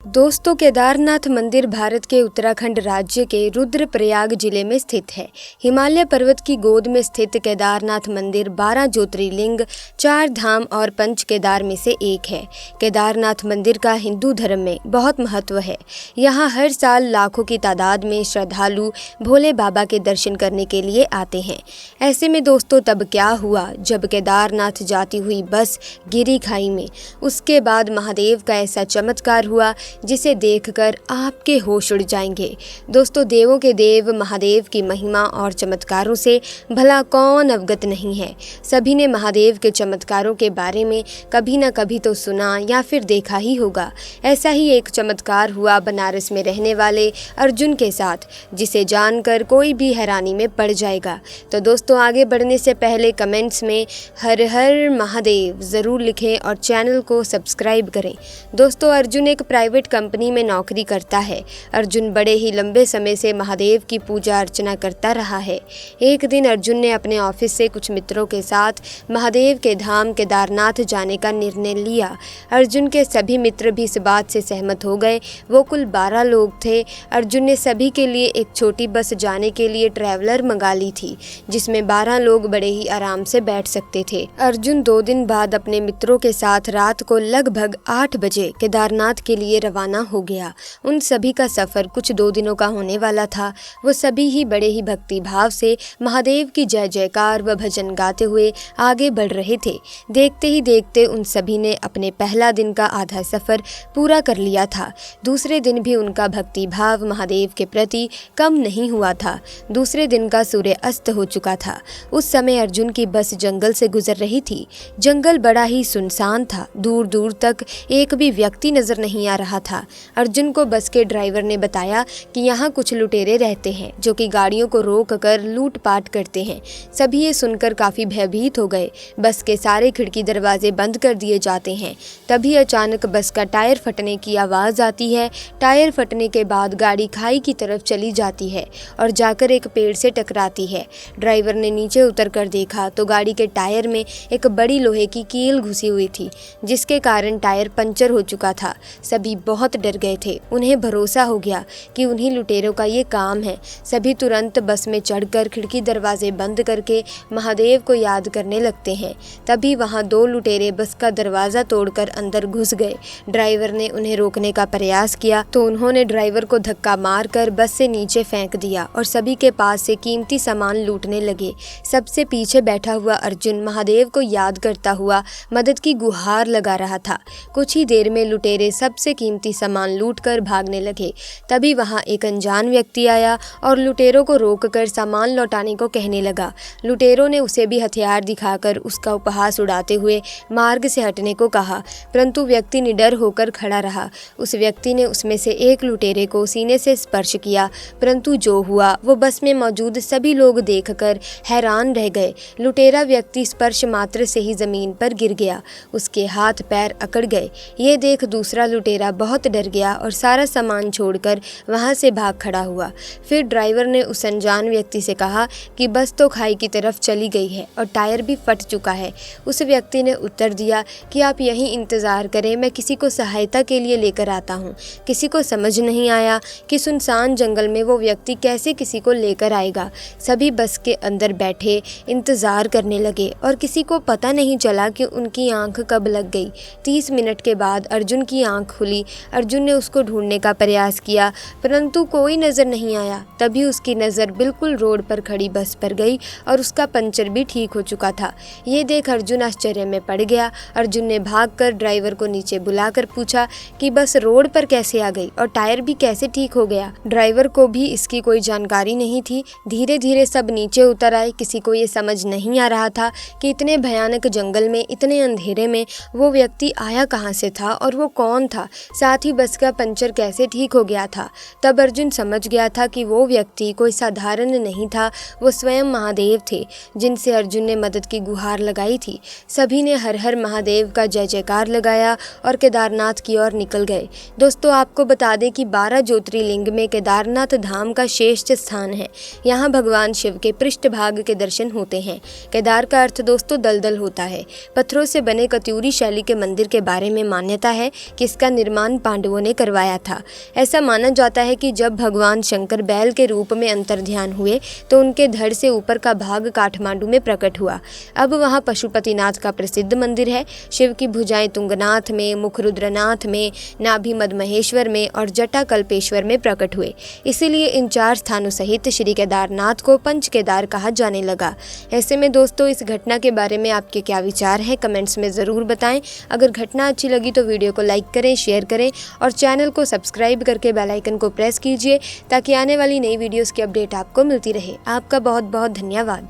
दोस्तों, केदारनाथ मंदिर भारत के उत्तराखंड राज्य के रुद्रप्रयाग जिले में स्थित है। हिमालय पर्वत की गोद में स्थित केदारनाथ मंदिर 12 ज्योतिर्लिंग, 4 धाम और पंच केदार में से एक है। केदारनाथ मंदिर का हिंदू धर्म में बहुत महत्व है। यहाँ हर साल लाखों की तादाद में श्रद्धालु भोले बाबा के दर्शन करने के लिए आते हैं। ऐसे में दोस्तों, तब क्या हुआ जब केदारनाथ जाती हुई बस गिरी खाई में। उसके बाद महादेव का ऐसा चमत्कार हुआ जिसे देखकर आपके होश उड़ जाएंगे। दोस्तों, देवों के देव महादेव की महिमा और चमत्कारों से भला कौन अवगत नहीं है। सभी ने महादेव के चमत्कारों के बारे में कभी न कभी तो सुना या फिर देखा ही होगा। ऐसा ही एक चमत्कार हुआ बनारस में रहने वाले अर्जुन के साथ, जिसे जानकर कोई भी हैरानी में पड़ जाएगा। तो दोस्तों, आगे बढ़ने से पहले कमेंट्स में हर हर महादेव ज़रूर लिखें और चैनल को सब्सक्राइब करें। दोस्तों, अर्जुन एक प्राइवेट कंपनी में नौकरी करता है। अर्जुन बड़े ही लंबे समय से महादेव की पूजा अर्चना करता रहा है। एक दिन अर्जुन ने अपने ऑफिस से कुछ मित्रों के साथ महादेव के धाम केदारनाथ जाने का निर्णय लिया। अर्जुन के सभी मित्र भी इस बात से सहमत हो गए। वो कुल 12 लोग थे। अर्जुन ने सभी के लिए एक छोटी बस जाने के लिए ट्रैवलर मंगा ली थी, जिसमें 12 लोग बड़े ही आराम से बैठ सकते थे। अर्जुन 2 दिन बाद अपने मित्रों के साथ रात को लगभग 8 बजे केदारनाथ के लिए रवाना हो गया। उन सभी का सफर कुछ 2 दिनों का होने वाला था। वो सभी ही बड़े ही भक्ति भाव से महादेव की जय जयकार व भजन गाते हुए आगे बढ़ रहे थे। देखते ही देखते उन सभी ने अपने पहला दिन का आधा सफर पूरा कर लिया था। दूसरे दिन भी उनका भक्ति भाव महादेव के प्रति कम नहीं हुआ था। दूसरे दिन का सूर्य अस्त हो चुका था। उस समय अर्जुन की बस जंगल से गुजर रही थी। जंगल बड़ा ही सुनसान था। दूर दूर तक एक भी व्यक्ति नजर नहीं आ रहा था। अर्जुन को बस के ड्राइवर ने बताया कि यहाँ कुछ लुटेरे रहते हैं जो कि गाड़ियों को रोक कर लूटपाट करते हैं। सभी ये सुनकर काफी भयभीत हो गए। बस के सारे खिड़की दरवाजे बंद कर दिए जाते हैं। तभी अचानक बस का टायर फटने की आवाज आती है। टायर फटने के बाद गाड़ी खाई की तरफ चली जाती है और जाकर एक पेड़ से टकराती है। ड्राइवर ने नीचे उतर कर देखा तो गाड़ी के टायर में एक बड़ी लोहे की कील घुसी हुई थी, जिसके कारण टायर पंचर हो चुका था। सभी बहुत डर गए थे। उन्हें भरोसा हो गया कि उन्हीं लुटेरों का ये काम है। सभी तुरंत बस में चढ़कर खिड़की दरवाजे बंद करके महादेव को याद करने लगते हैं। तभी वहां 2 लुटेरे बस का दरवाजा तोड़कर अंदर घुस गए। ड्राइवर ने उन्हें रोकने का प्रयास किया तो उन्होंने ड्राइवर को धक्का मारकर बस से नीचे फेंक दिया और सभी के पास से कीमती सामान लूटने लगे। सबसे पीछे बैठा हुआ अर्जुन महादेव को याद करता हुआ मदद की गुहार लगा रहा था। कुछ ही देर में लुटेरे सबसे कीमती सामान लूटकर भागने लगे। तभी वहां एक अनजान व्यक्ति आया और लुटेरों को रोककर सामान लौटाने को कहने लगा। लुटेरों ने उसे भी हथियार दिखाकर उसका उपहास उड़ाते हुए मार्ग से हटने को कहा, परंतु व्यक्ति निडर होकर खड़ा रहा। उस व्यक्ति ने उसमें से एक लुटेरे को सीने से स्पर्श किया, परंतु जो हुआ वो बस में मौजूद सभी लोग देखकर हैरान रह गए। लुटेरा व्यक्ति स्पर्श मात्र से ही जमीन पर गिर गया। उसके हाथ पैर अकड़ गए। ये देख दूसरा लुटेरा बहुत डर गया और सारा सामान छोड़कर वहां से भाग खड़ा हुआ। फिर ड्राइवर ने उस अनजान व्यक्ति से कहा कि बस तो खाई की तरफ चली गई है और टायर भी फट चुका है। उस व्यक्ति ने उत्तर दिया कि आप यहीं इंतज़ार करें, मैं किसी को सहायता के लिए लेकर आता हूँ। किसी को समझ नहीं आया कि सुनसान जंगल में वो व्यक्ति कैसे किसी को लेकर आएगा। सभी बस के अंदर बैठे इंतज़ार करने लगे और किसी को पता नहीं चला कि उनकी आंख कब लग गई। 30 मिनट के बाद अर्जुन की आंख खुली। अर्जुन ने उसको ढूंढने का प्रयास किया, परंतु कोई नज़र नहीं आया। तभी उसकी नज़र बिल्कुल रोड पर खड़ी बस पर गई और उसका पंचर भी ठीक हो चुका था। ये देख अर्जुन आश्चर्य में पड़ गया। अर्जुन ने भागकर ड्राइवर को नीचे बुलाकर पूछा कि बस रोड पर कैसे आ गई और टायर भी कैसे ठीक हो गया। ड्राइवर को भी इसकी कोई जानकारी नहीं थी। धीरे धीरे सब नीचे उतर आए। किसी को ये समझ नहीं आ रहा था कि इतने भयानक जंगल में, इतने अंधेरे में वो व्यक्ति आया कहाँ से था और वो कौन था, साथ ही बस का पंचर कैसे ठीक हो गया था। तब अर्जुन समझ गया था कि वो व्यक्ति कोई साधारण नहीं था, वो स्वयं महादेव थे, जिनसे अर्जुन ने मदद की गुहार लगाई थी। सभी ने हर हर महादेव का जय जयकार लगाया और केदारनाथ की ओर निकल गए। दोस्तों, आपको बता दें कि 12 ज्योतिर्लिंग में केदारनाथ धाम का श्रेष्ठ स्थान है। यहाँ भगवान शिव के पृष्ठभाग के दर्शन होते हैं। केदार का अर्थ दोस्तों दलदल होता है। पत्थरों से बने कत्यूरी शैली के मंदिर के बारे में मान्यता है कि इसका निर्माण भगवान पांडवों ने करवाया था। ऐसा माना जाता है कि जब भगवान शंकर बैल के रूप में अंतर्ध्यान हुए तो उनके धड़ से ऊपर का भाग काठमांडू में प्रकट हुआ। अब वहाँ पशुपतिनाथ का प्रसिद्ध मंदिर है। शिव की भुजाएं तुंगनाथ में, मुख रुद्रनाथ में, नाभि मदमहेश्वर में और जटा कल्पेश्वर में प्रकट हुए। इसीलिए इन 4 स्थानों सहित श्री केदारनाथ को पंच केदार कहा जाने लगा। ऐसे में दोस्तों, इस घटना के बारे में आपके क्या विचार हैं, कमेंट्स में ज़रूर बताएं। अगर घटना अच्छी लगी तो वीडियो को लाइक करें, शेयर करें और चैनल को सब्सक्राइब करके बेल आइकन को प्रेस कीजिए ताकि आने वाली नई वीडियोस की अपडेट आपको मिलती रहे। आपका बहुत बहुत धन्यवाद।